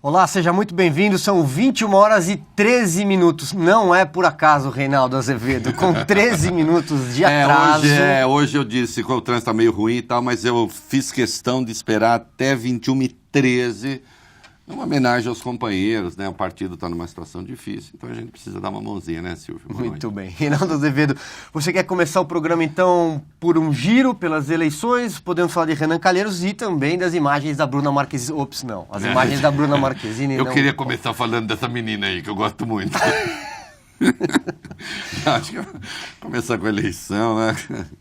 Olá, seja muito bem-vindo. São 21 horas e 13 minutos. Não é por acaso, Reinaldo Azevedo, com 13 minutos de atraso. Hoje eu disse que o trânsito está meio ruim e tal, mas eu fiz questão de esperar até 21h13, uma homenagem aos companheiros, né? O partido está numa situação difícil, então a gente precisa dar uma mãozinha, né, Silvio? Muito bem. Reinaldo Azevedo, você quer começar o programa, então, por um giro pelas eleições? Podemos falar de Renan Calheiros e também das imagens da Bruna Marquezine. Ops, não. As imagens da Bruna Marquezine. Eu queria começar falando dessa menina aí, que eu gosto muito. Acho que começar com a eleição, né?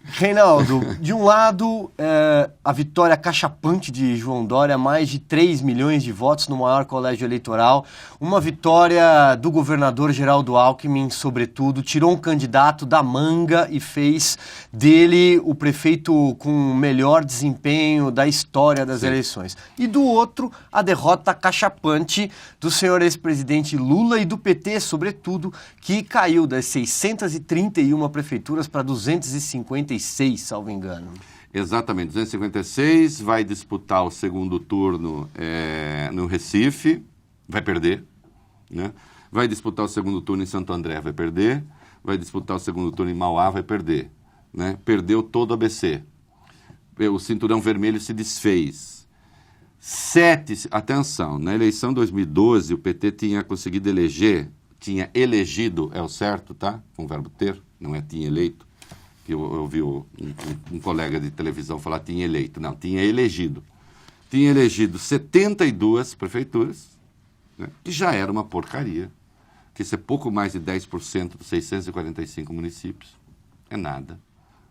Reinaldo, de um lado, a vitória cachapante de João Dória, mais de 3 milhões de votos no maior colégio eleitoral, uma vitória do governador Geraldo Alckmin, sobretudo, tirou um candidato da manga e fez dele o prefeito com o melhor desempenho da história das eleições. E do outro, a derrota cachapante do senhor ex-presidente Lula e do PT, sobretudo, que caiu das 631 prefeituras para 256, salvo engano. Exatamente, 256, vai disputar o segundo turno no Recife, vai perder, né? Vai disputar o segundo turno em Santo André, vai perder, vai disputar o segundo turno em Mauá, vai perder, né? Perdeu todo o ABC, o cinturão vermelho se desfez. Atenção, na eleição de 2012 o PT tinha conseguido tinha elegido, é o certo, tá? Com o verbo ter, não é tinha eleito. Que eu ouvi um colega de televisão falar tinha eleito. Não, tinha elegido. Tinha elegido 72 prefeituras, né? Que já era uma porcaria. Que isso é pouco mais de 10% dos 645 municípios. É nada,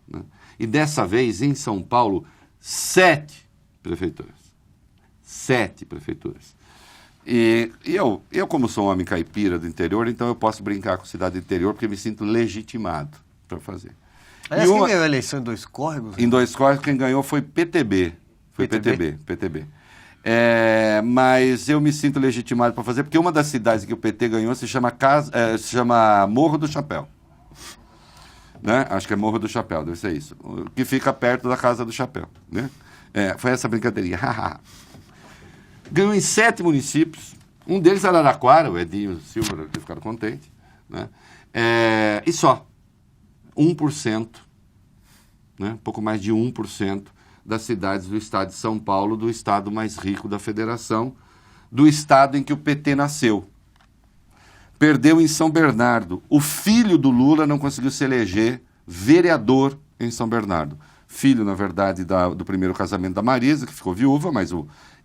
né? E dessa vez, em São Paulo, 7 prefeituras. 7 prefeituras. E eu, como sou um homem caipira do interior, então eu posso brincar com cidade do interior porque me sinto legitimado para fazer. Aliás, quem ganhou a eleição em Dois Córregos? Em Dois Córregos, quem ganhou foi PTB. Foi PTB. Mas eu me sinto legitimado para fazer, porque uma das cidades que o PT ganhou se chama Morro do Chapéu. Né? Acho que é Morro do Chapéu, deve ser isso. Que fica perto da Casa do Chapéu. Né? Foi essa brincadeirinha. Ganhou em 7 municípios, um deles era Araraquara, o Edinho Silva, que ficaram contentes, né? E só 1%, né? Pouco mais de 1% das cidades do estado de São Paulo, do estado mais rico da federação, do estado em que o PT nasceu. Perdeu em São Bernardo. O filho do Lula não conseguiu se eleger vereador em São Bernardo. Filho, na verdade, do primeiro casamento da Marisa, que ficou viúva, mas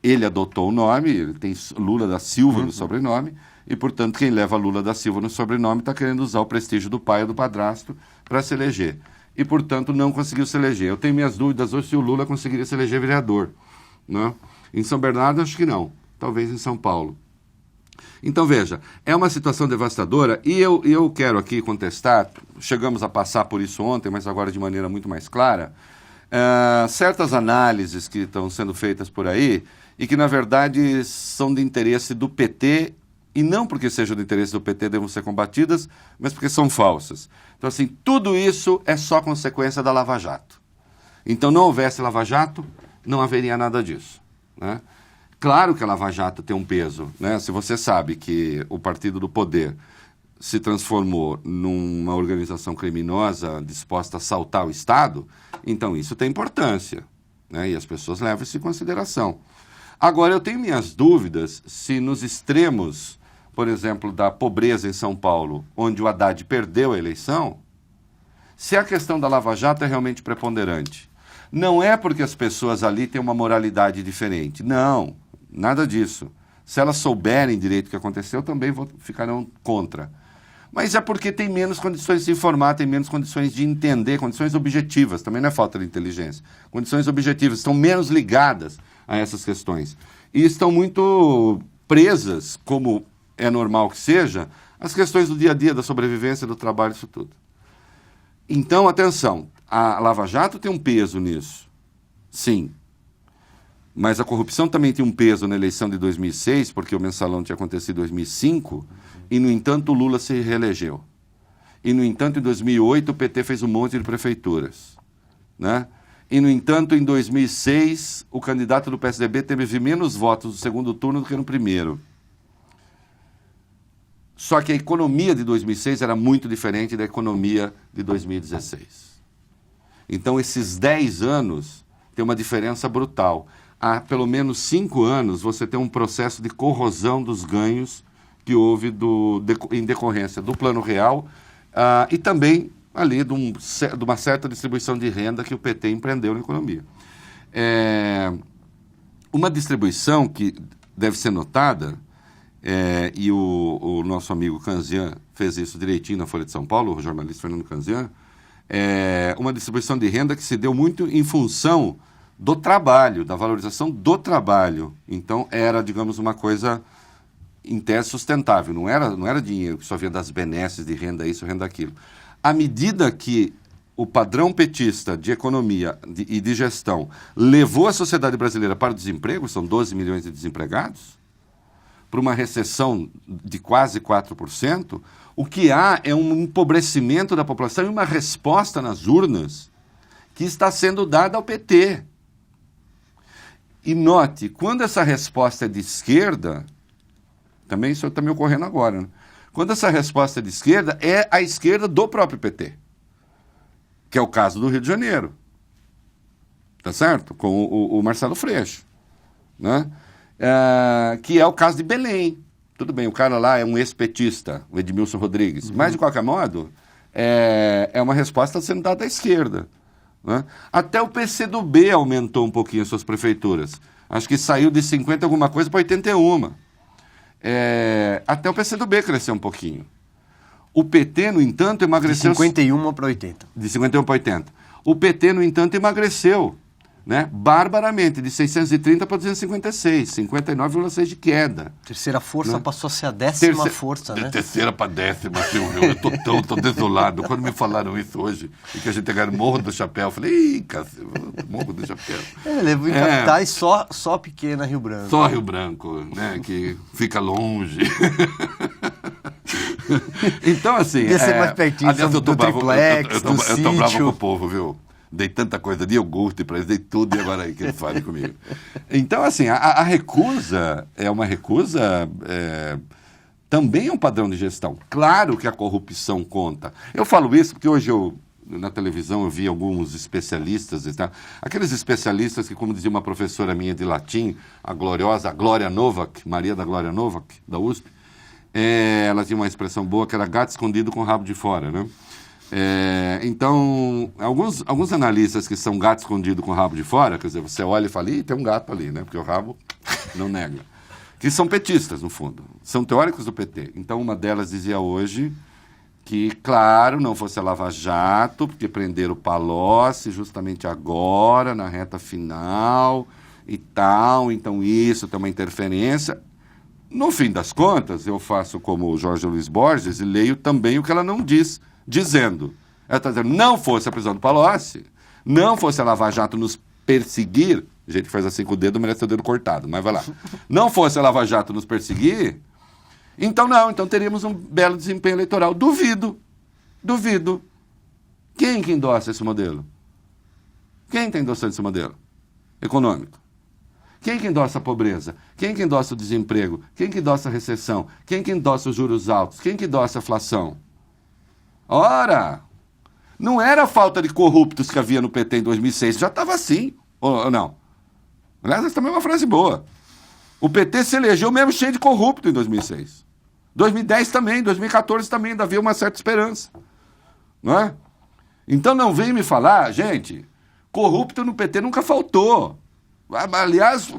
ele adotou o nome, ele tem Lula da Silva no sobrenome, e, portanto, quem leva Lula da Silva no sobrenome está querendo usar o prestígio do pai ou do padrasto para se eleger. E, portanto, não conseguiu se eleger. Eu tenho minhas dúvidas hoje se o Lula conseguiria se eleger vereador, né? Em São Bernardo, acho que não. Talvez em São Paulo. Então, veja, é uma situação devastadora e eu quero aqui contestar, chegamos a passar por isso ontem, mas agora de maneira muito mais clara, certas análises que estão sendo feitas por aí e que, na verdade, são de interesse do PT, e não porque sejam do interesse do PT devam ser combatidas, mas porque são falsas. Então, assim, tudo isso é só consequência da Lava Jato. Então, não houvesse Lava Jato, não haveria nada disso, né? Claro que a Lava Jato tem um peso, né? Se você sabe que o partido do poder se transformou numa organização criminosa disposta a assaltar o Estado, então isso tem importância, né? E as pessoas levam isso em consideração. Agora, eu tenho minhas dúvidas se nos extremos, por exemplo, da pobreza em São Paulo, onde o Haddad perdeu a eleição, se a questão da Lava Jato é realmente preponderante. Não é porque as pessoas ali têm uma moralidade diferente. Não, nada disso. Se elas souberem direito o que aconteceu, também ficarão contra. Mas é porque tem menos condições de se informar, tem menos condições de entender, condições objetivas, também não é falta de inteligência. Condições objetivas, estão menos ligadas a essas questões. E estão muito presas, como é normal que seja, às questões do dia a dia, da sobrevivência, do trabalho, isso tudo. Então, atenção, a Lava Jato tem um peso nisso, sim. Mas a corrupção também tem um peso na eleição de 2006, porque o mensalão tinha acontecido em 2005, e, no entanto, o Lula se reelegeu. E, no entanto, em 2008, o PT fez um monte de prefeituras, né? E, no entanto, em 2006, o candidato do PSDB teve menos votos no segundo turno do que no primeiro. Só que a economia de 2006 era muito diferente da economia de 2016. Então, esses 10 anos tem uma diferença brutal. Há pelo menos 5 anos você tem um processo de corrosão dos ganhos que houve em decorrência do Plano Real e também ali de uma certa distribuição de renda que o PT empreendeu na economia. Uma distribuição que deve ser notada, e o nosso amigo Canzian fez isso direitinho na Folha de São Paulo, o jornalista Fernando Canzian, uma distribuição de renda que se deu muito em função do trabalho, da valorização do trabalho. Então, era, digamos, uma coisa em tese sustentável, não era dinheiro que só vinha das benesses de renda isso, renda aquilo. À medida que o padrão petista de economia e de gestão levou a sociedade brasileira para o desemprego, são 12 milhões de desempregados, para uma recessão de quase 4%, o que há é um empobrecimento da população e uma resposta nas urnas que está sendo dada ao PT. E note, quando essa resposta é de esquerda, também isso está me ocorrendo agora, né? Quando essa resposta é de esquerda, é a esquerda do próprio PT, que é o caso do Rio de Janeiro, tá certo? Com o Marcelo Freixo, né? Que é o caso de Belém. Tudo bem, o cara lá é um ex-petista, o Edmilson Rodrigues, mas de qualquer modo, é uma resposta sendo dada à esquerda, né? Até o PCdoB aumentou um pouquinho as suas prefeituras, acho que saiu de 50 alguma coisa para 81. Até o PCdoB cresceu um pouquinho. O PT, no entanto, emagreceu... De 51 para 80. De 51 para 80. O PT, no entanto, emagreceu, né, barbaramente, de 630 para 256, 59,6 de queda. Terceira força, né? Passou a ser a 10ª força, né? Terceira para 10ª, eu tô desolado. Quando me falaram isso hoje, e que a gente ganhou Morro do Chapéu, eu falei, ih, cacete, Morro do Chapéu. Levou em capitais só pequena Rio Branco. Só Rio Branco, né, que fica longe. Então, assim... Podia ser mais pertinho do triplex, do sítio. Eu tô bravo com o povo, viu? Dei tanta coisa de iogurte para eles, dei tudo e agora aí que eles falem comigo. Então, assim, a recusa é uma recusa... também é um padrão de gestão. Claro que a corrupção conta. Eu falo isso porque hoje na televisão eu vi alguns especialistas, aqueles especialistas que, como dizia uma professora minha de latim, a gloriosa Glória Novak, Maria da Glória Novak, da USP, ela tinha uma expressão boa que era gato escondido com o rabo de fora, né? Então, alguns analistas que são gato escondido com o rabo de fora, quer dizer, você olha e fala, ih, tem um gato ali, né? Porque o rabo não nega. Que são petistas, no fundo. São teóricos do PT. Então, uma delas dizia hoje que, claro, não fosse a Lava Jato, porque prenderam o Palocci justamente agora, na reta final e tal. Então, isso tem uma interferência. No fim das contas, eu faço como o Jorge Luiz Borges e leio também o que ela não diz, dizendo, ela está dizendo, não fosse a prisão do Palocci, não fosse a Lava Jato nos perseguir, gente que faz assim com o dedo merece o dedo cortado, mas vai lá, não fosse a Lava Jato nos perseguir, então teríamos um belo desempenho eleitoral. Duvido. Quem que endossa esse modelo? Quem está endossando esse modelo econômico? Quem que endossa a pobreza? Quem que endossa o desemprego? Quem que endossa a recessão? Quem que endossa os juros altos? Quem que endossa a inflação? Ora, não era a falta de corruptos que havia no PT em 2006, já estava assim, ou não? Aliás, essa também é uma frase boa. O PT se elegeu mesmo cheio de corrupto em 2006. 2010 também, 2014 também, ainda havia uma certa esperança. Não é? Então não vem me falar, gente, corrupto no PT nunca faltou. Aliás,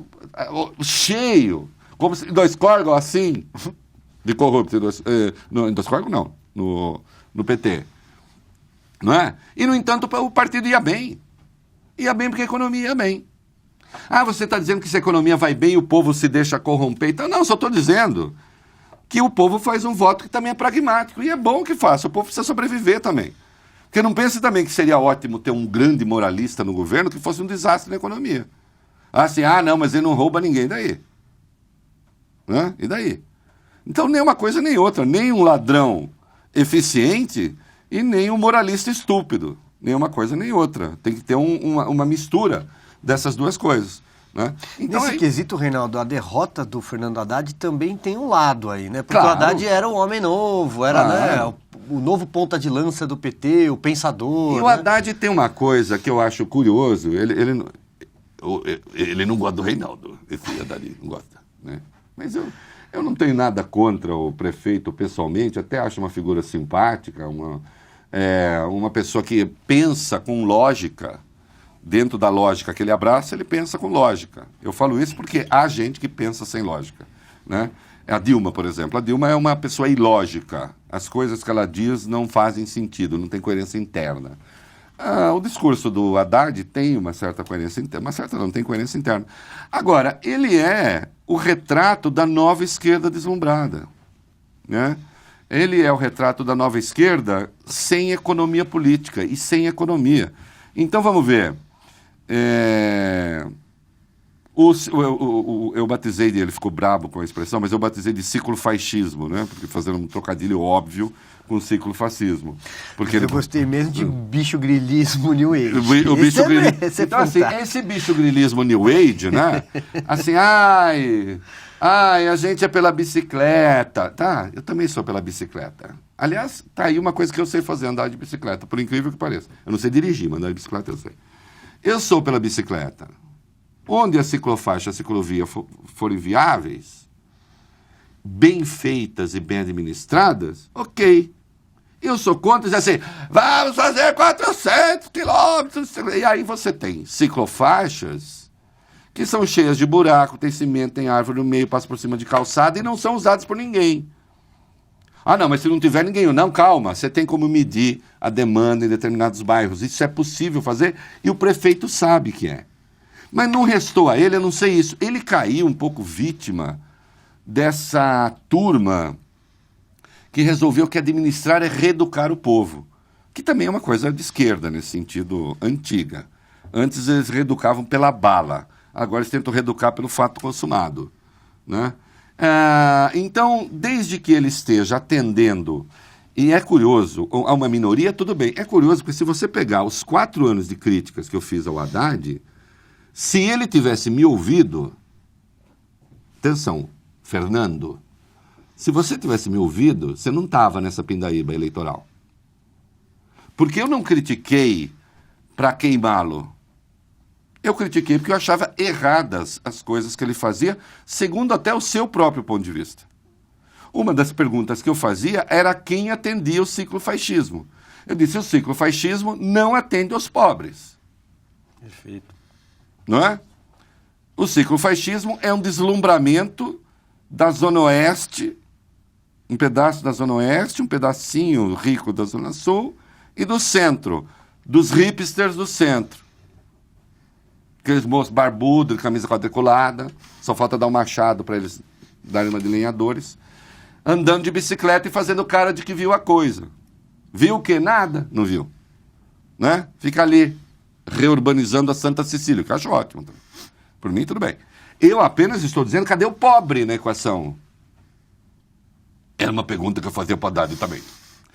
cheio, como se, em 2 córregos assim, de corrupto. Em 2 córregos não, no PT. Não é? E, no entanto, o partido ia bem. Ia bem porque a economia ia bem. Ah, você está dizendo que se a economia vai bem, o povo se deixa corromper. Então, não, só estou dizendo que o povo faz um voto que também é pragmático. E é bom que faça, o povo precisa sobreviver também. Porque não pense também que seria ótimo ter um grande moralista no governo que fosse um desastre na economia. Assim, não, mas ele não rouba ninguém, e daí? Né? E daí? Então, nem uma coisa nem outra. Nem um ladrão eficiente e nem um moralista estúpido. Nem uma coisa nem outra. Tem que ter uma mistura dessas duas coisas. Né? Então, Nesse quesito, Reinaldo, a derrota do Fernando Haddad também tem um lado aí, né? Porque o Haddad era o homem novo, era né, o novo ponta de lança do PT, o pensador. E o Haddad tem uma coisa que eu acho curioso, ele não gosta do Reinaldo, esse Haddad não gosta, né? Mas eu não tenho nada contra o prefeito pessoalmente, até acho uma figura simpática, uma pessoa que pensa com lógica. Dentro da lógica que ele abraça, ele pensa com lógica. Eu falo isso porque há gente que pensa sem lógica, né? A Dilma, por exemplo. A Dilma é uma pessoa ilógica. As coisas que ela diz não fazem sentido, não tem coerência interna. O discurso do Haddad tem uma certa coerência interna. Uma certa não tem coerência interna. Agora, ele é o retrato da nova esquerda deslumbrada, né? Ele é o retrato da nova esquerda sem economia política e sem economia. Então, vamos ver. Eu batizei, ele ficou brabo com a expressão, mas eu batizei de ciclofascismo, né? Porque fazendo um trocadilho óbvio com ciclofascismo. Porque eu gostei mesmo de bicho grilismo New Age. O bicho grilismo. Então, assim, esse bicho grilismo New Age, né? Assim, a gente é pela bicicleta. Tá, eu também sou pela bicicleta. Aliás, tá aí uma coisa que eu sei fazer, andar de bicicleta, por incrível que pareça. Eu não sei dirigir, mas andar de bicicleta eu sei. Eu sou pela bicicleta. Onde a ciclofaixa e a ciclovia forem viáveis, bem feitas e bem administradas, ok. Eu sou contra dizer assim, vamos fazer 400 quilômetros. E aí você tem ciclofaixas que são cheias de buraco, tem cimento, tem árvore no meio, passa por cima de calçada e não são usadas por ninguém. Não, mas se não tiver ninguém, não, calma, você tem como medir a demanda em determinados bairros. Isso é possível fazer e o prefeito sabe que é. Mas não restou a ele, eu não sei isso. Ele caiu um pouco vítima dessa turma que resolveu que administrar é reeducar o povo, que também é uma coisa de esquerda, nesse sentido, antiga. Antes eles reeducavam pela bala, agora eles tentam reeducar pelo fato consumado, né? Então, desde que ele esteja atendendo, e é curioso, a uma minoria, tudo bem, é curioso porque se você pegar os 4 anos de críticas que eu fiz ao Haddad, se ele tivesse me ouvido, atenção, Fernando, se você tivesse me ouvido, você não estava nessa pindaíba eleitoral. Porque eu não critiquei para queimá-lo. Eu critiquei porque eu achava erradas as coisas que ele fazia, segundo até o seu próprio ponto de vista. Uma das perguntas que eu fazia era quem atendia o ciclofascismo. Eu disse, o ciclofascismo não atende aos pobres. Perfeito. Não é? O ciclofascismo é um deslumbramento da Zona Oeste, um pedaço da Zona Oeste, um pedacinho rico da Zona Sul e do centro, dos hipsters do centro. Aqueles moços barbudos, de camisa quadriculada, só falta dar um machado para eles darem uma de lenhadores, andando de bicicleta e fazendo cara de que viu a coisa. Viu o quê? Nada? Não viu. Né? Fica ali, reurbanizando a Santa Cecília, que eu acho ótimo. Por mim, tudo bem. Eu apenas estou dizendo, cadê o pobre na equação? Era uma pergunta que eu fazia para o Haddad também.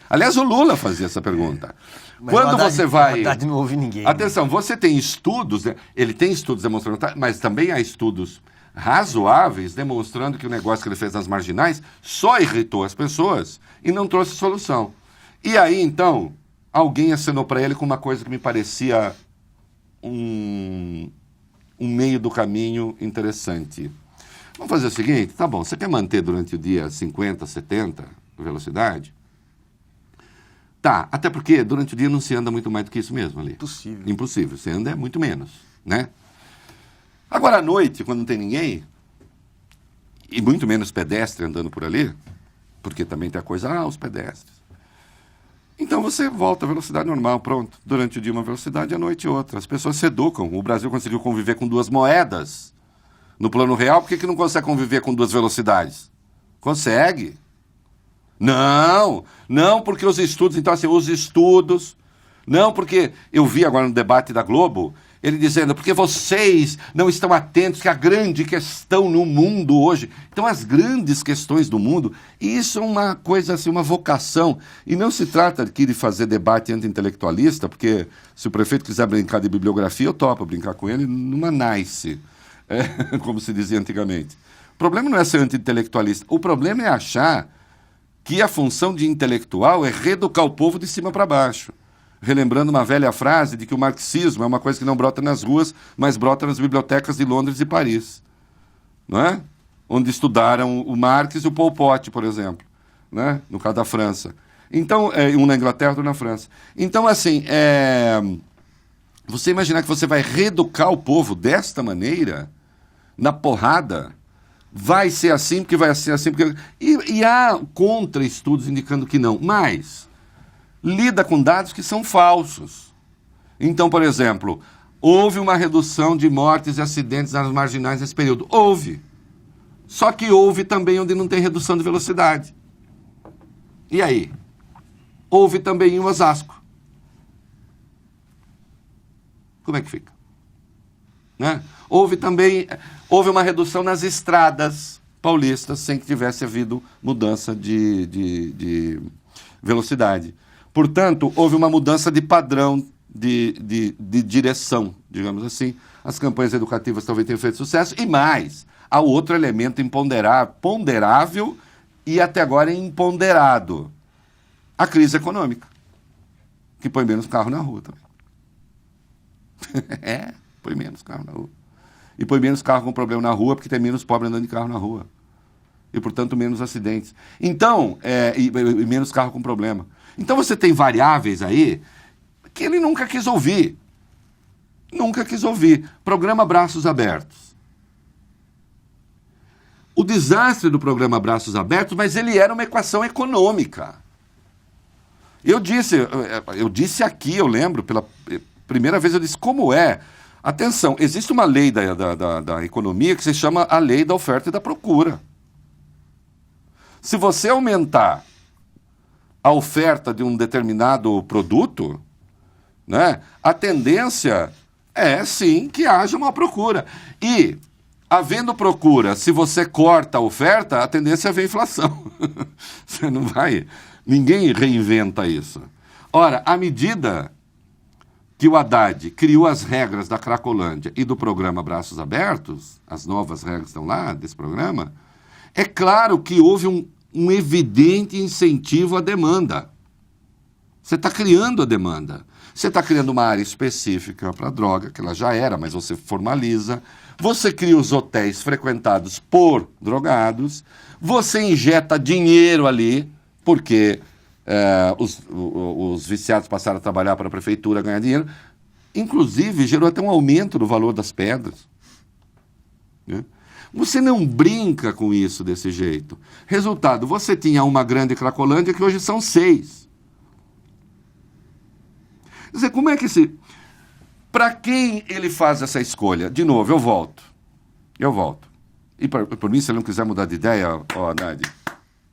Aliás, o Lula fazia essa pergunta. Mas quando você vai... O Haddad não ouve ninguém. Atenção, você tem estudos, né? Ele tem estudos demonstrando, mas também há estudos razoáveis demonstrando que o negócio que ele fez nas marginais só irritou as pessoas e não trouxe solução. E aí, então, alguém acenou para ele com uma coisa que me parecia um meio do caminho interessante. Vamos fazer o seguinte, tá bom, você quer manter durante o dia 50, 70 velocidade? Tá, até porque durante o dia não se anda muito mais do que isso mesmo ali. Impossível. Impossível, você anda muito menos, né? Agora à noite, quando não tem ninguém, e muito menos pedestre andando por ali, porque também tem a coisa, os pedestres. Então você volta à velocidade normal, pronto. Durante o dia uma velocidade, à noite outra. As pessoas se educam. O Brasil conseguiu conviver com 2 moedas. No plano real, por que não consegue conviver com 2 velocidades? Consegue. Não, porque os estudos... Então, assim, os estudos... Não, porque eu vi agora no debate da Globo, ele dizendo, porque vocês não estão atentos que a grande questão no mundo hoje... Então, as grandes questões do mundo, isso é uma coisa, assim, uma vocação. E não se trata aqui de fazer debate anti-intelectualista, porque se o prefeito quiser brincar de bibliografia, eu topo brincar com ele numa nice. como se dizia antigamente. O problema não é ser anti-intelectualista, o problema é achar que a função de intelectual é reeducar o povo de cima para baixo. Relembrando uma velha frase de que o marxismo é uma coisa que não brota nas ruas, mas brota nas bibliotecas de Londres e Paris, não é? Onde estudaram o Marx e o Pol Pot, por exemplo, né? No caso da França. Então, um na Inglaterra, outro na França. Então, assim, você imaginar que você vai reeducar o povo desta maneira, na porrada, vai ser assim, porque vai ser assim, porque... E há contra-estudos indicando que não, mas lida com dados que são falsos. Então, por exemplo, houve uma redução de mortes e acidentes nas marginais nesse período. Houve. Só que houve também onde não tem redução de velocidade. E aí? Houve também em Osasco. Como é que fica? Né? Houve uma redução nas estradas paulistas sem que tivesse havido mudança de velocidade. Portanto, houve uma mudança de padrão de direção, digamos assim. As campanhas educativas talvez tenham feito sucesso. E mais, há outro elemento ponderável e até agora imponderado. A crise econômica, que põe menos carro na rua também. Põe menos carro na rua. E põe menos carro com problema na rua, porque tem menos pobre andando de carro na rua. E, portanto, menos acidentes. Então, e menos carro com problema. Então, você tem variáveis aí que ele nunca quis ouvir. Nunca quis ouvir. Programa Braços Abertos. O desastre do programa Braços Abertos, mas ele era uma equação econômica. Eu disse aqui, eu lembro, pela primeira vez eu disse, como é? Atenção, existe uma lei da economia que se chama a lei da oferta e da procura. Se você aumentar a oferta de um determinado produto, né, a tendência é, sim, que haja uma procura. E, havendo procura, se você corta a oferta, a tendência é haver inflação. Você não vai... Ninguém reinventa isso. Ora, à medida que o Haddad criou as regras da Cracolândia e do programa Braços Abertos, as novas regras estão lá desse programa, é claro que houve um evidente incentivo à demanda. Você está criando a demanda. Você está criando uma área específica para a droga, que ela já era, mas você formaliza. Você cria os hotéis frequentados por drogados. Você injeta dinheiro ali, porque os viciados passaram a trabalhar para a prefeitura, ganhar dinheiro. Inclusive, gerou até um aumento no valor das pedras. Né? Você não brinca com isso desse jeito. Resultado, você tinha uma grande Cracolândia que hoje são 6. Quer dizer, como é que se... Para quem ele faz essa escolha? De novo, eu volto. E por mim, se ele não quiser mudar de ideia, Haddad,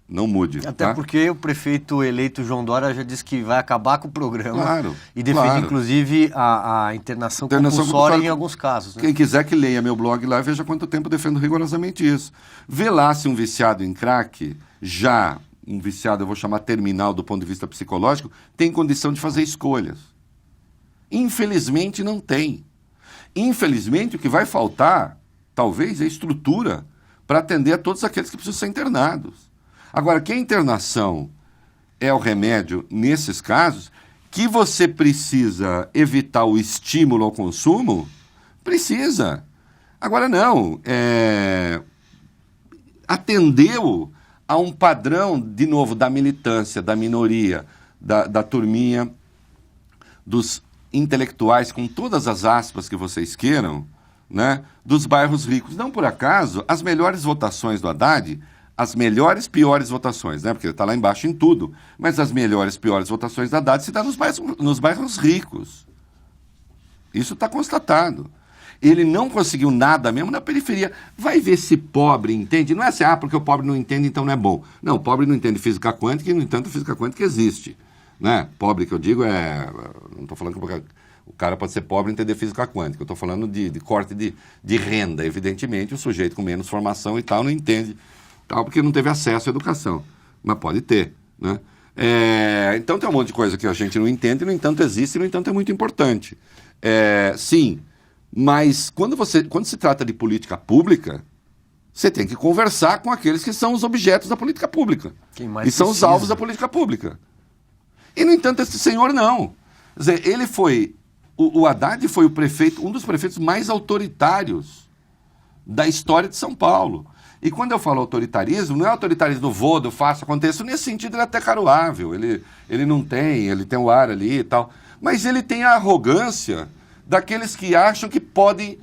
não mude. Até tá? porque o prefeito eleito João Dória já disse que vai acabar com o programa. Claro, e defende, inclusive, a internação compulsória em alguns casos. Né? Quem quiser que leia meu blog lá, veja quanto tempo eu defendo rigorosamente isso. Vê lá se um viciado em crack, já um viciado, eu vou chamar terminal do ponto de vista psicológico, tem condição de fazer escolhas. Infelizmente não tem. Infelizmente o que vai faltar, talvez, é estrutura para atender a todos aqueles que precisam ser internados. Agora, que a internação é o remédio nesses casos, que você precisa evitar o estímulo ao consumo, precisa. Agora não, atendeu a um padrão, de novo, da militância, da minoria, da turminha, dos intelectuais, com todas as aspas que vocês queiram, né, dos bairros ricos. Não por acaso, as melhores votações do Haddad, as melhores, piores votações, né, porque ele está lá embaixo em tudo, mas as melhores, piores votações do Haddad se dá nos bairros ricos. Isso está constatado. Ele não conseguiu nada mesmo na periferia. Vai ver se pobre entende. Não é assim, porque o pobre não entende, então não é bom. Não, o pobre não entende física quântica e, no entanto, a física quântica existe. Né? Pobre que eu digo não estou falando que o cara pode ser pobre e entender física quântica. Eu estou falando de corte de renda. Evidentemente, o sujeito com menos formação e tal não entende, tal, porque não teve acesso à educação. Mas pode ter. Né? Então tem um monte de coisa que a gente não entende, no entanto existe, e no entanto é muito importante. Sim, Mas quando se trata de política pública, você tem que conversar com aqueles que são os objetos da política pública. Quem mais e são os precisa. alvos da política pública. E, no entanto, esse senhor não. Quer dizer, ele foi... O Haddad foi o prefeito, um dos prefeitos mais autoritários da história de São Paulo. E quando eu falo autoritarismo, não é autoritarismo do vou, do faço, aconteça. Nesse sentido, ele é até caruável. Ele não tem, ele tem o ar ali e tal. Mas ele tem a arrogância daqueles que acham que podem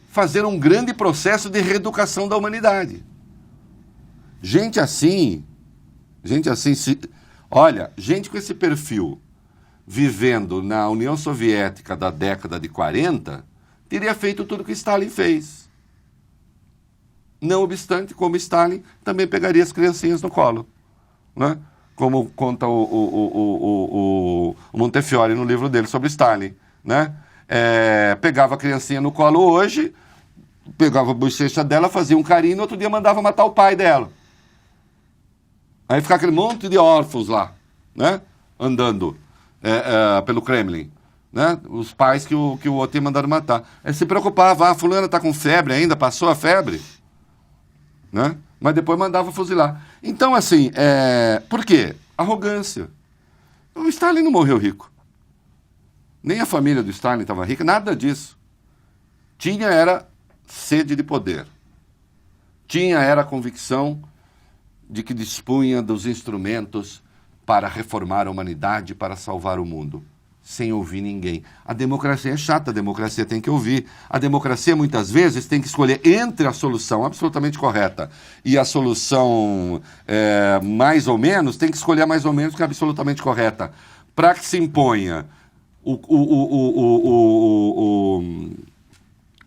fazer um grande processo de reeducação da humanidade. Gente assim, olha, gente com esse perfil, vivendo na União Soviética da década de 40, teria feito tudo que Stalin fez. Não obstante, como Stalin, também pegaria as criancinhas no colo, né? Como conta o Montefiore no livro dele sobre Stalin, né? Pegava a criancinha no colo hoje, pegava a bochecha dela, fazia um carinho, no outro dia mandava matar o pai dela. Aí ficava aquele monte de órfãos lá, né? Andando pelo Kremlin, né? Os pais que o outro tinha mandado matar. Ele se preocupava, fulana está com febre ainda, passou a febre, né? Mas depois mandava fuzilar. Então, assim, por quê? Arrogância. O Stalin não morreu rico. Nem a família do Stalin estava rica, nada disso. Era sede de poder. Era a convicção de que dispunha dos instrumentos para reformar a humanidade, para salvar o mundo, sem ouvir ninguém. A democracia é chata, a democracia tem que ouvir. A democracia, muitas vezes, tem que escolher entre a solução absolutamente correta e a solução mais ou menos, tem que escolher mais ou menos que é absolutamente correta, para que se imponha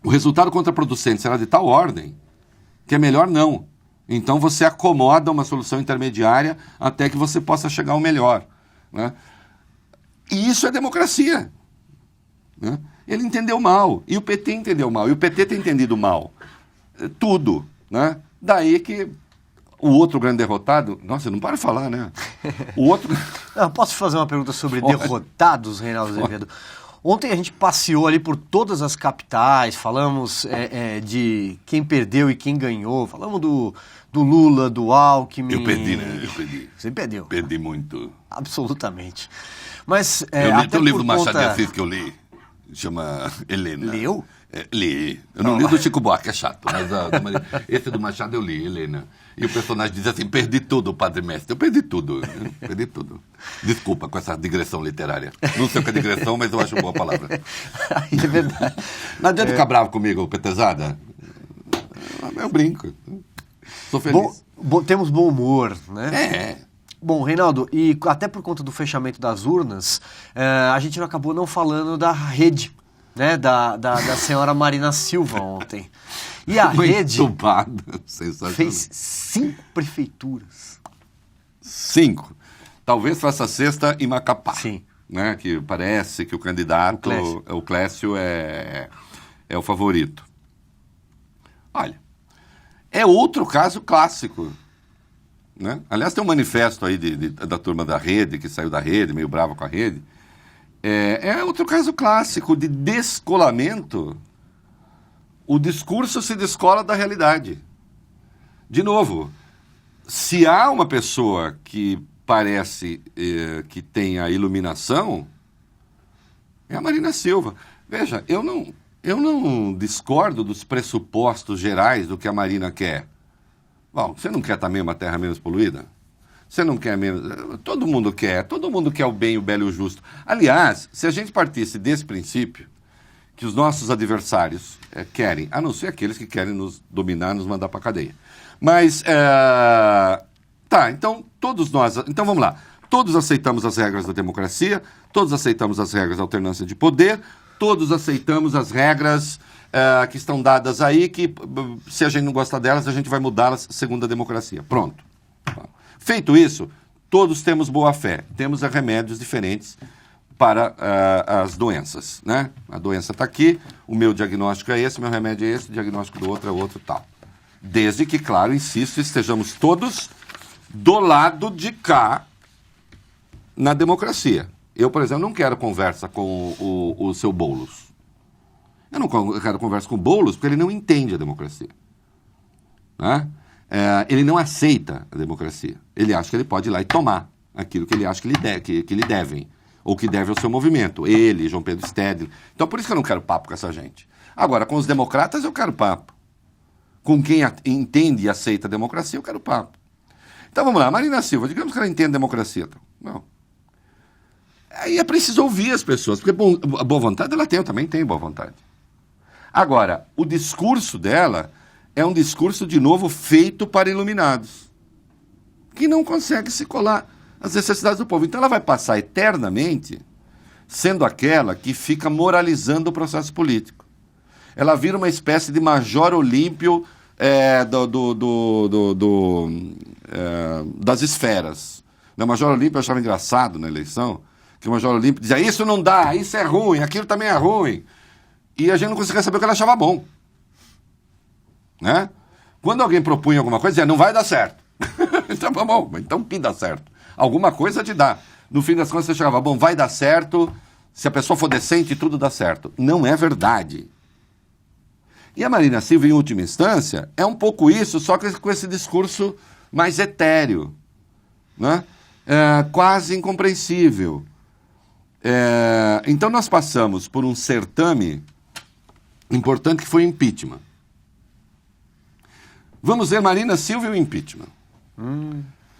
o resultado contraproducente será de tal ordem que é melhor não. Então você acomoda uma solução intermediária até que você possa chegar ao melhor, né? E isso é democracia, né? Ele entendeu mal, e o PT entendeu mal, e o PT tem entendido mal. Tudo, né? Daí que o outro grande derrotado... Nossa, não para de falar, né? O outro... Não, posso fazer uma pergunta sobre derrotados, Reinaldo Azevedo? Ontem a gente passeou ali por todas as capitais, falamos de quem perdeu e quem ganhou, falamos do Lula, do Alckmin... Eu perdi, né? Eu perdi. Você perdeu? Perdi muito. Absolutamente. Mas, eu li, tem um livro do Machado de conta... Assis que eu li, chama Helena. Leu? Li. Eu não li do Chico Buarque, é chato, mas esse do Machado eu li, Helena. E o personagem diz assim, perdi tudo, Padre Mestre. Eu perdi tudo, perdi tudo. Desculpa com essa digressão literária. Não sei o que é digressão, mas eu acho boa palavra. É verdade. Não adianta ficar bravo comigo, Petezada. Eu brinco. Sou feliz. Temos bom humor, né? É. Bom, Reinaldo, e até por conta do fechamento das urnas, a gente acabou não falando da rede, né? Da senhora Marina Silva ontem. E a rede fez 5 prefeituras. 5. Talvez faça a 6ª em Macapá. Sim. Né? Que parece que o candidato, o Clécio, é o favorito. Olha, é outro caso clássico. Né? Aliás, tem um manifesto aí da turma da Rede, que saiu da Rede, meio bravo com a Rede. É outro caso clássico de descolamento. O discurso se descola da realidade. De novo, se há uma pessoa que parece que tem a iluminação, é a Marina Silva. Veja, eu não discordo dos pressupostos gerais do que a Marina quer. Bom, você não quer também uma terra menos poluída? Você não quer menos... Todo mundo quer o bem, o belo e o justo. Aliás, se a gente partisse desse princípio, que os nossos adversários querem, a não ser aqueles que querem nos dominar, nos mandar para a cadeia. Mas, então, então vamos lá. Todos aceitamos as regras da democracia, todos aceitamos as regras da alternância de poder, todos aceitamos as regras que estão dadas aí, que se a gente não gosta delas, a gente vai mudá-las segundo a democracia. Pronto. Feito isso, todos temos boa fé, temos remédios diferentes para as doenças, né? A doença está aqui, o meu diagnóstico é esse, o meu remédio é esse, o diagnóstico do outro é outro, tal. Desde que, claro, insisto, estejamos todos do lado de cá na democracia. Eu, por exemplo, não quero conversa com o seu Boulos. Eu não quero conversa com o Boulos porque ele não entende a democracia. Né? Ele não aceita a democracia. Ele acha que ele pode ir lá e tomar aquilo que ele acha que lhe devem, ou que deve ao seu movimento. Ele, João Pedro Stedley. Então, por isso que eu não quero papo com essa gente. Agora, com os democratas, eu quero papo. Com quem entende e aceita a democracia, eu quero papo. Então, vamos lá. Marina Silva, digamos que ela entende a democracia. Não. Aí é preciso ouvir as pessoas, porque a boa vontade ela tem, eu também tenho boa vontade. Agora, o discurso dela é um discurso, de novo, feito para iluminados, que não consegue se colar às necessidades do povo. Então ela vai passar eternamente sendo aquela que fica moralizando o processo político. Ela vira uma espécie de Major Olímpio das esferas. O Major Olímpio eu achava engraçado na eleição, que o Major Olímpio dizia, isso não dá, isso é ruim, aquilo também é ruim. E a gente não conseguia saber o que ela achava bom. Né? Quando alguém propunha alguma coisa, dizia, não vai dar certo. Então, bom, então o que dá certo? Alguma coisa te dá. No fim das contas, você chegava, bom, vai dar certo, se a pessoa for decente, tudo dá certo. Não é verdade. E a Marina Silva, em última instância, é um pouco isso, só que com esse discurso mais etéreo, né? Quase incompreensível. Então nós passamos por um certame importante que foi o impeachment. Vamos ver Marina Silva e o impeachment.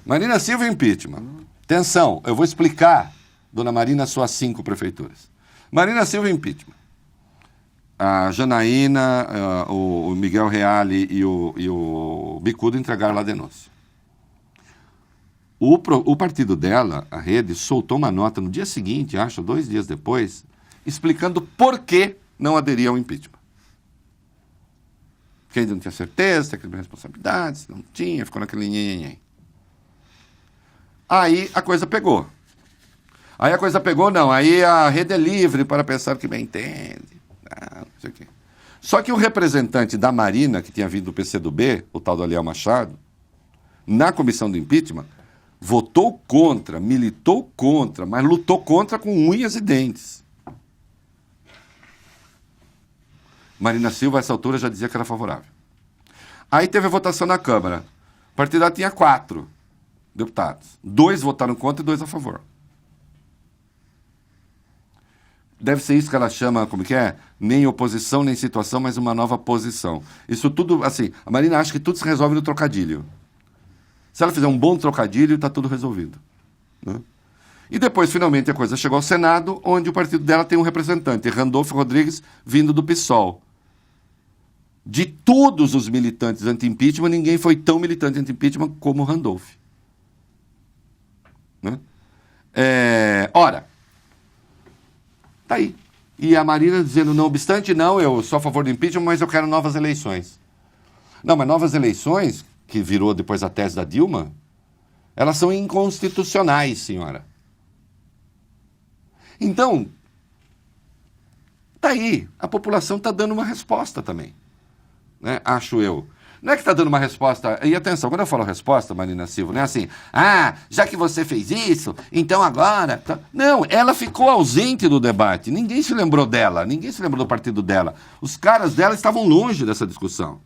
Marina Silva e o impeachment. Atenção, eu vou explicar, dona Marina, suas 5 prefeituras. Marina Silva e impeachment. A Janaína, o Miguel Reale e o Bicudo entregaram lá a denúncia. O partido dela, a Rede, soltou uma nota no dia seguinte, acho, 2 dias depois, explicando por que não aderia ao impeachment. Que ainda não tinha certeza, tinha responsabilidades, não tinha, ficou naquele nhenhenhen. Aí a coisa pegou. Aí a Rede é livre para pensar que bem entende. Não sei o quê. Só que o representante da Marina, que tinha vindo do PCdoB, o tal do Aliel Machado, na comissão do impeachment, votou contra, militou contra, mas lutou contra com unhas e dentes. Marina Silva, a essa altura, já dizia que era favorável. Aí teve a votação na Câmara. O partido tinha 4 deputados. 2 votaram contra e 2 a favor. Deve ser isso que ela chama, como que é? Nem oposição, nem situação, mas uma nova posição. Isso tudo, assim, a Marina acha que tudo se resolve no trocadilho. Se ela fizer um bom trocadilho, está tudo resolvido. Né? E depois, finalmente, a coisa chegou ao Senado, onde o partido dela tem um representante, Randolfo Rodrigues, vindo do PSOL. De todos os militantes anti-impeachment, ninguém foi tão militante anti-impeachment como o Randolph. Né? Ora, tá aí. E a Marina dizendo, não obstante, não, eu sou a favor do impeachment, mas eu quero novas eleições. Não, mas novas eleições, que virou depois a tese da Dilma, elas são inconstitucionais, senhora. Então, tá aí. A população está dando uma resposta também. Né? Acho eu. Não é que está dando uma resposta... E atenção, quando eu falo resposta, Marina Silva, não é assim, já que você fez isso, então agora... Não, ela ficou ausente do debate. Ninguém se lembrou dela, ninguém se lembrou do partido dela. Os caras dela estavam longe dessa discussão.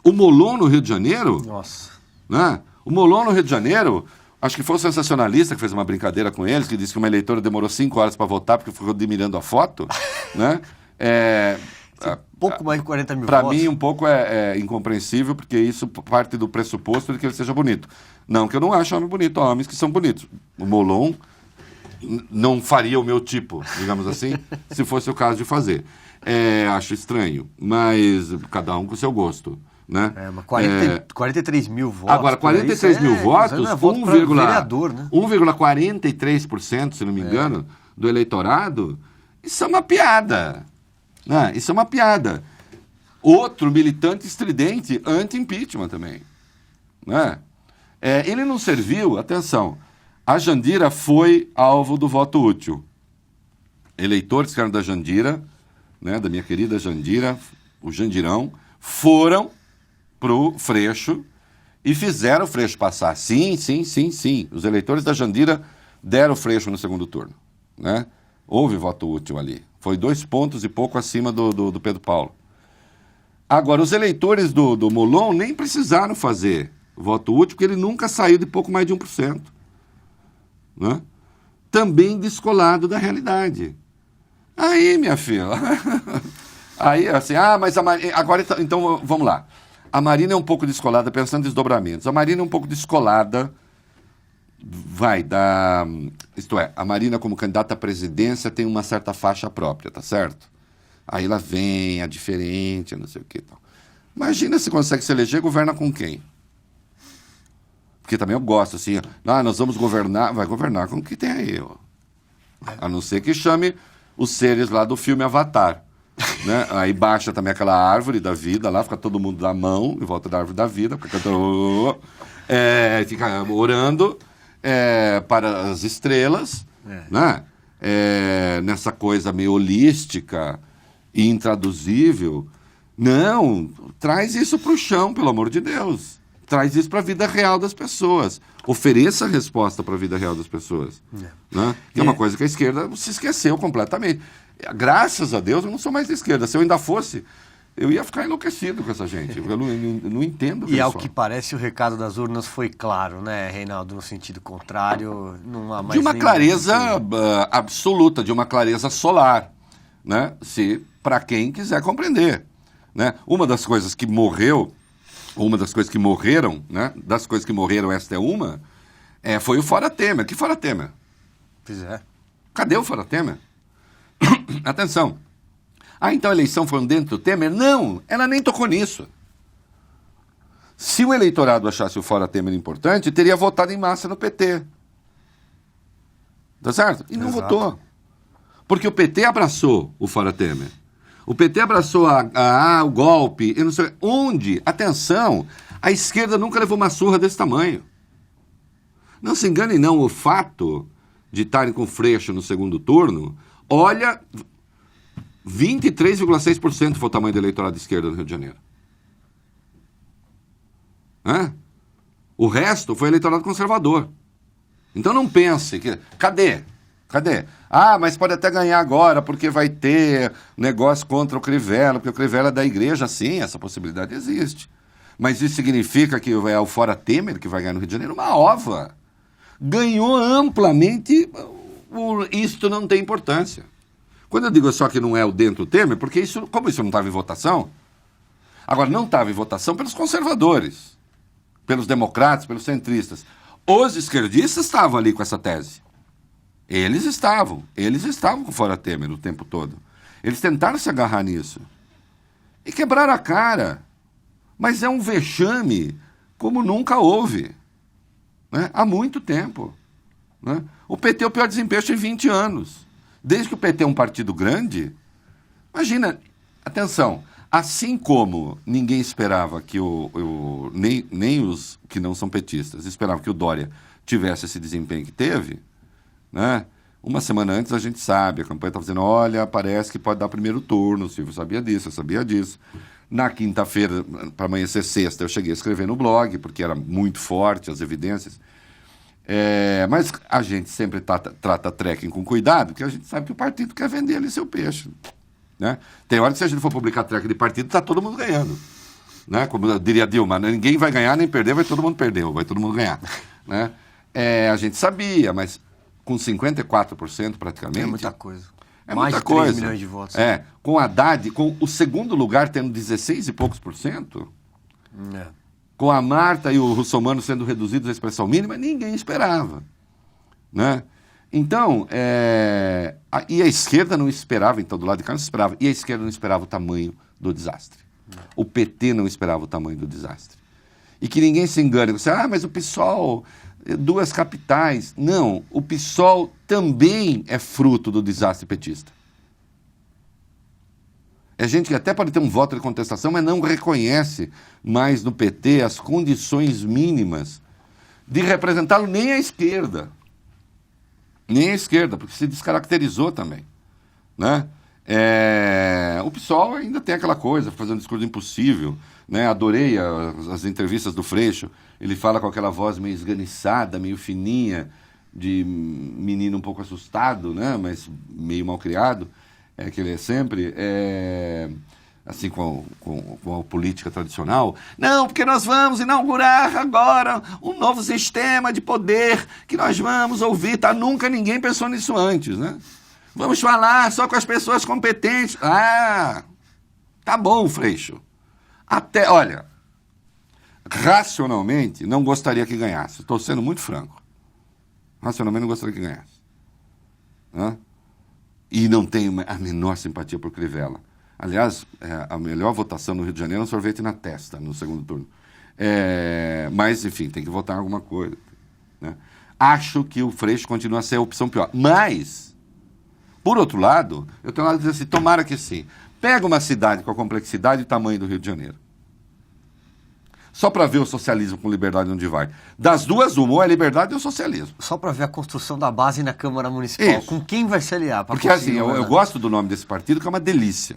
O Molon no Rio de Janeiro... Nossa. Né? O Molon no Rio de Janeiro, acho que foi o sensacionalista que fez uma brincadeira com eles, que disse que uma eleitora demorou 5 horas para votar porque ficou admirando a foto, né? Pouco mais de 40 mil Para votos. mim, um pouco é incompreensível, porque isso parte do pressuposto de que ele seja bonito. Não que eu não ache homem bonito, há homens que são bonitos. O Molon não faria o meu tipo, digamos assim, se fosse o caso de fazer. Acho estranho, mas cada um com o seu gosto. Né? Mas 43 mil votos. Agora, 43 mil votos, 1,43%, se não me engano, do eleitorado, isso é uma piada. Né? Isso é uma piada. Outro militante estridente anti-impeachment também. Né? Ele não serviu, atenção, a Jandira foi alvo do voto útil. Eleitores que eram da Jandira, né, da minha querida Jandira, o Jandirão, foram pro Freixo e fizeram o Freixo passar. Sim. Os eleitores da Jandira deram o Freixo no segundo turno. Né? Houve voto útil ali. Foi 2 pontos e pouco acima do Pedro Paulo. Agora, os eleitores do Molon nem precisaram fazer voto útil, porque ele nunca saiu de pouco mais de 1%. Né? Também descolado da realidade. Aí, minha filha... Aí, assim, mas agora, então, vamos lá. A Marina é um pouco descolada, pensando em desdobramentos. A Marina é um pouco descolada, isto é, a Marina como candidata à presidência tem uma certa faixa própria, tá certo? Aí ela vem, a diferente, não sei o que e tal. Imagina se consegue se eleger, governa com quem? Porque também eu gosto, assim, nós vamos governar, vai governar com o que tem aí, ó. A não ser que chame os seres lá do filme Avatar. Né? Aí baixa também aquela árvore da vida lá, fica todo mundo na mão em volta da árvore da vida, fica orando para as estrelas, né? Nessa coisa meio holística e intraduzível. Não, traz isso para o chão, pelo amor de Deus. Traz isso para a vida real das pessoas. Ofereça a resposta para a vida real das pessoas. Né? Que é uma coisa que a esquerda se esqueceu completamente. Graças a Deus eu não sou mais de esquerda. Se eu ainda fosse, eu ia ficar enlouquecido com essa gente. Eu não entendo. E ao que parece, o recado das urnas foi claro, né, Reinaldo? No sentido contrário, não há mais... De uma clareza absoluta, de uma clareza solar, né? Para quem quiser compreender. Né? Uma das coisas que morreram, né? Das coisas que morreram, esta é uma, foi o Fora Temer. Que Fora Temer? Pois é. Cadê o Fora Temer? Atenção. Então a eleição foi dentro do Temer? Não, ela nem tocou nisso. Se o eleitorado achasse o Fora Temer importante, teria votado em massa no PT. Tá certo? E não votou. Porque o PT abraçou o Fora Temer. O PT abraçou o golpe, eu não sei onde. Atenção, a esquerda nunca levou uma surra desse tamanho. Não se engane não, o fato de estarem com Freixo no segundo turno, olha, 23,6% foi o tamanho do eleitorado de esquerda no Rio de Janeiro. O resto foi eleitorado conservador. Então não pense que... Cadê? Mas pode até ganhar agora, porque vai ter negócio contra o Crivella, porque o Crivella é da igreja. Sim, essa possibilidade existe. Mas isso significa que é o Fora Temer que vai ganhar no Rio de Janeiro? Uma ova. Ganhou amplamente, isto não tem importância. Quando eu digo só que não é o dentro do Temer, porque como isso não estava em votação, agora não estava em votação pelos conservadores, pelos democratas, pelos centristas. Os esquerdistas estavam ali com essa tese. Eles estavam com Fora Temer o tempo todo. Eles tentaram se agarrar nisso. E quebraram a cara. Mas é um vexame como nunca houve. Né? Há muito tempo. Né? O PT é o pior desempenho em 20 anos. Desde que o PT é um partido grande, imagina, atenção, assim como ninguém esperava que nem os que não são petistas esperavam que o Dória tivesse esse desempenho que teve, né? Uma semana antes a gente sabe, a campanha estava dizendo, olha, parece que pode dar primeiro turno, o Silvio sabia disso, eu sabia disso. Na quinta-feira, para amanhecer sexta, eu cheguei a escrever no blog, porque era muito forte as evidências. Mas a gente sempre trata trekking com cuidado, porque a gente sabe que o partido quer vender ali seu peixe. Né? Tem hora que se a gente for publicar trekking de partido, está todo mundo ganhando. Né? Como diria Dilma, ninguém vai ganhar nem perder, vai todo mundo perder, vai todo mundo ganhar. Né? A gente sabia, mas com 54% praticamente... É muita coisa. Mais de 3 milhões de votos. Com Haddad, com o segundo lugar tendo 16 e poucos por cento, com a Marta e o Russomano sendo reduzidos à expressão mínima, ninguém esperava. Né? Então, e a esquerda não esperava, então do lado de cá não esperava, e a esquerda não esperava o tamanho do desastre. O PT não esperava o tamanho do desastre. E que ninguém se engane, você, mas o PSOL... 2 capitais. Não, o PSOL também é fruto do desastre petista. É gente que até pode ter um voto de contestação, mas não reconhece mais no PT as condições mínimas de representá-lo nem à esquerda. Nem à esquerda, porque se descaracterizou também. Né? O PSOL ainda tem aquela coisa, fazer um discurso impossível. Né? Adorei as entrevistas do Freixo. Ele fala com aquela voz meio esganiçada, meio fininha, de menino um pouco assustado, né? Mas meio mal criado. que ele é sempre, assim com a política tradicional, não, porque nós vamos inaugurar agora um novo sistema de poder que nós vamos ouvir, tá? Nunca ninguém pensou nisso antes, né? Vamos falar só com as pessoas competentes. Ah, tá bom, Freixo. Até, olha, racionalmente não gostaria que ganhasse. Estou sendo muito franco. Racionalmente não gostaria que ganhasse. Né? E não tenho a menor simpatia por Crivella. Aliás, a melhor votação no Rio de Janeiro é um sorvete na testa, no segundo turno. Mas, enfim, tem que votar em alguma coisa. Né? Acho que o Freixo continua a ser a opção pior. Mas, por outro lado, eu tenho lado de dizer assim, tomara que sim. Pega uma cidade com a complexidade e tamanho do Rio de Janeiro. Só para ver o socialismo com liberdade onde vai. Das duas, uma, ou é liberdade ou socialismo. Só para ver a construção da base na Câmara Municipal. Isso. Com quem vai se aliar? Porque assim, eu gosto do nome desse partido, que é uma delícia.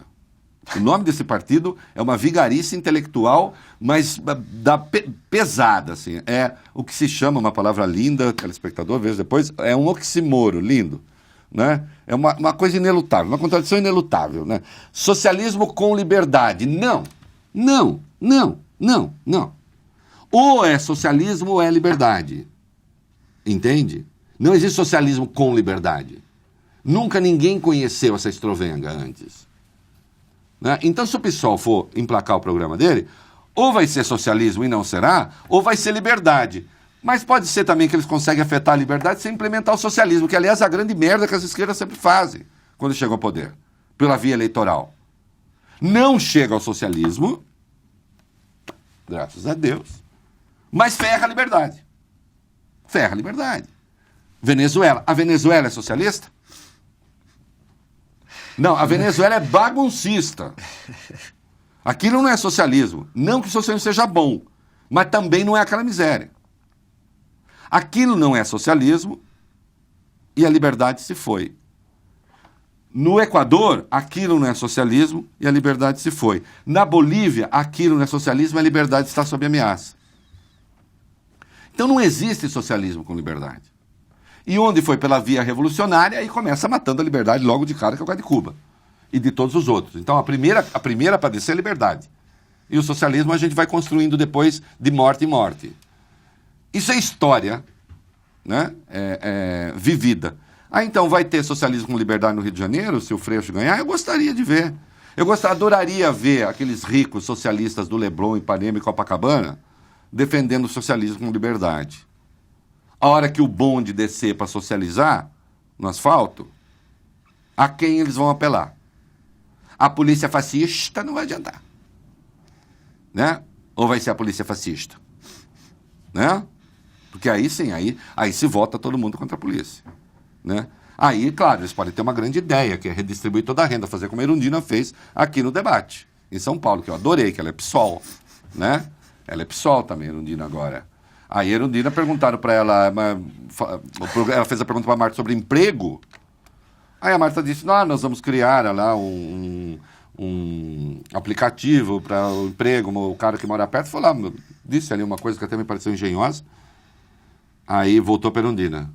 O nome desse partido é uma vigarice intelectual, mas pesada, assim. É o que se chama, uma palavra linda, telespectador, veja depois, é um oxímoro, lindo. Né? É uma coisa inelutável, uma contradição inelutável. Né? Socialismo com liberdade. Não, não, não, não, não. Ou é socialismo ou é liberdade. Entende? Não existe socialismo com liberdade. Nunca ninguém conheceu essa estrovenga antes. Né? Então, se o PSOL for emplacar o programa dele, ou vai ser socialismo e não será, ou vai ser liberdade. Mas pode ser também que eles conseguem afetar a liberdade sem implementar o socialismo, que, aliás, é a grande merda que as esquerdas sempre fazem quando chegam ao poder, pela via eleitoral. Não chega ao socialismo, graças a Deus, mas ferra a liberdade. Ferra a liberdade. Venezuela. A Venezuela é socialista? Não, a Venezuela é baguncista. Aquilo não é socialismo. Não que o socialismo seja bom, mas também não é aquela miséria. Aquilo não é socialismo e a liberdade se foi. No Equador, aquilo não é socialismo e a liberdade se foi. Na Bolívia, aquilo não é socialismo e a liberdade está sob ameaça. Então não existe socialismo com liberdade. E onde foi pela via revolucionária, aí começa matando a liberdade logo de cara, que é o caso de Cuba. E de todos os outros. Então a primeira a padecer é a liberdade. E o socialismo a gente vai construindo depois de morte em morte. Isso é história, né? Vivida. Então vai ter socialismo com liberdade no Rio de Janeiro, se o Freixo ganhar? Eu gostaria de ver. Adoraria ver aqueles ricos socialistas do Leblon, Ipanema e Copacabana defendendo o socialismo com liberdade. A hora que o bonde descer para socializar no asfalto, a quem eles vão apelar? A polícia fascista não vai adiantar. Né? Ou vai ser a polícia fascista? Né? Porque aí sim, aí se vota todo mundo contra a polícia. Né? Aí, claro, eles podem ter uma grande ideia, que é redistribuir toda a renda, fazer como a Erundina fez aqui no debate, em São Paulo, que eu adorei, que ela é PSOL. Né? Ela é PSOL também, Erundina, agora. Aí a Erundina perguntaram para ela, ela fez a pergunta para a Marta sobre emprego. Aí a Marta disse, nós vamos criar lá um aplicativo para o emprego, o cara que mora perto foi lá, disse ali uma coisa que até me pareceu engenhosa. Aí voltou para a Erundina.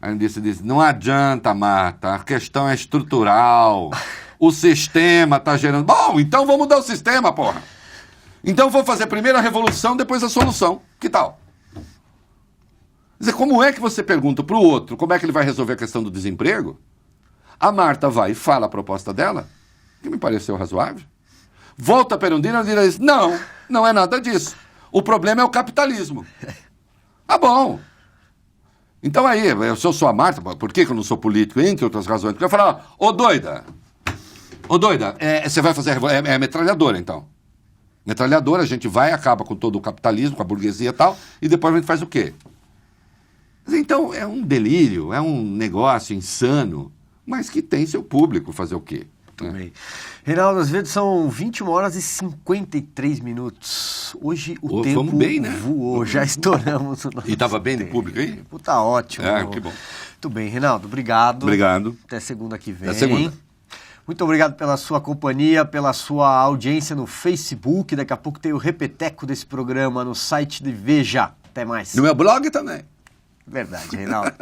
Aí a Erundina disse, não adianta, Marta, a questão é estrutural, o sistema está gerando... Bom, então vamos mudar o sistema, porra. Então vou fazer primeiro a revolução, depois a solução. Que tal? Quer dizer, como é que você pergunta para o outro como é que ele vai resolver a questão do desemprego? A Marta vai e fala a proposta dela, que me pareceu razoável. Volta para a Erundina e diz, não é nada disso. O problema é o capitalismo. Ah, bom. Então aí, se eu sou a Marta, por que eu não sou político, entre outras razões? Porque eu falo, ô doida, você vai fazer a metralhadora então. Metralhadora, a gente vai, acaba com todo o capitalismo, com a burguesia e tal, e depois a gente faz o quê? Então, é um delírio, é um negócio insano, mas que tem seu público, fazer o quê? Né? Reinaldo, às vezes são 21 horas e 53 minutos. Hoje o tempo vamos bem, né? voou, já estouramos o nosso E estava bem tempo. no público aí? Tá ótimo. Que bom. Muito bem, Reinaldo, obrigado. Obrigado. Até segunda que vem. Até segunda. Muito obrigado pela sua companhia, pela sua audiência no Facebook. Daqui a pouco tem o repeteco desse programa no site de Veja. Até mais. No meu blog também. Verdade, Reinaldo.